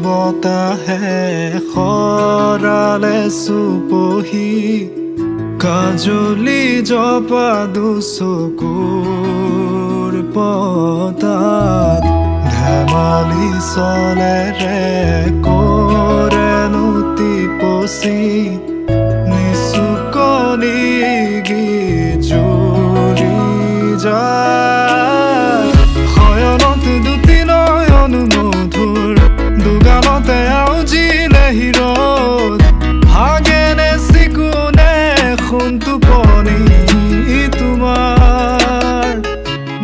বতাহে খৰালে চুপহি কাজলি জপা দুচকুৰ পতাত ধেমালি চলেৰে কৰেনো টিপচি নিচুকনি গীত জুৰি যায় শয়নত দুটি নয়ন মধুৰ দুগালতে আউজিলে হিৰত ভাগেনে চিকুনে সোণ টোপনি তোমাৰ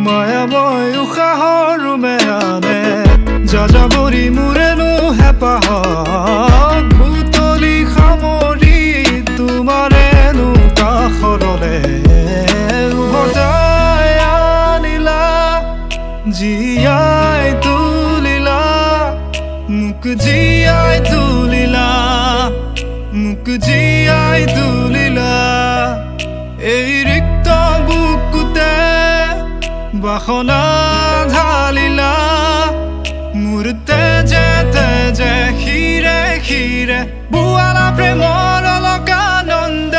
মায়াময় উশাহৰ মেয়ানে যাযাবৰী মোৰেনো হেঁপাহক বুটলি সামৰি তোমাৰেনো কাষৰলে উভতাই আনিলা জীয়াই তুলিলা মোক জীয়াই তুলিলা মোক জীয়াই তুলিলা এই ৰিক্ত বুকুতে বাসনা ঢালিলা মোৰ তেজে তেজে শিৰে শিৰে বোৱালা প্ৰেমৰ অলকানন্দ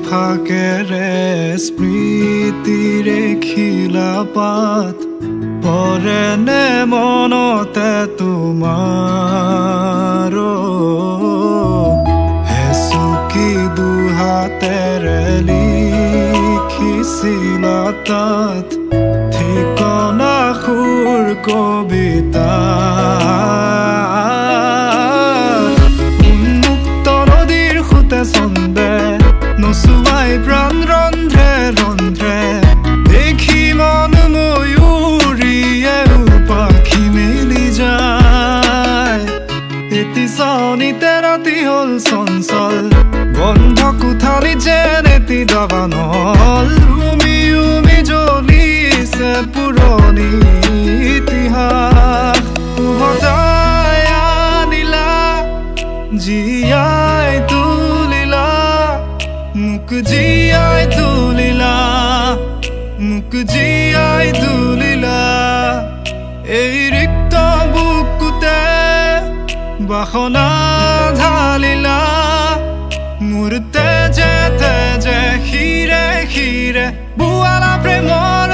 ফাকেৰে স্মৃতিৰে খিলাপাত পৰেনে মনতে তোমাৰ হেচুকি দুহাতেৰে লিখিছিলা তাত ঠিকনা সুৰ কবিতা উন্মুক্ত নদীৰ সুতে চন্দে নচুৱাই প্ৰাণ ৰন্ধ্ৰে ৰন্ধ্ৰে দেখি মন ময়ূৰীয়ে পাখি মেলি যায় এটি চাউনিতে ৰাতি হ'ল চঞ্চল বন্ধ কোঠালি যেন এটি দাবানল উমি উমি জ্বলিছে পুৰণি ইতিহাস উভতাই আনিলা জীয়াই তুলিলা মোক জীয়াই তুলিলা মোক জীয়াই তুলিলা এই ৰিক্ত বুকুতে বাসনা ঢালিলা মোৰ তেজে তেজে শিৰে শিৰে বোৱালা প্ৰেমৰ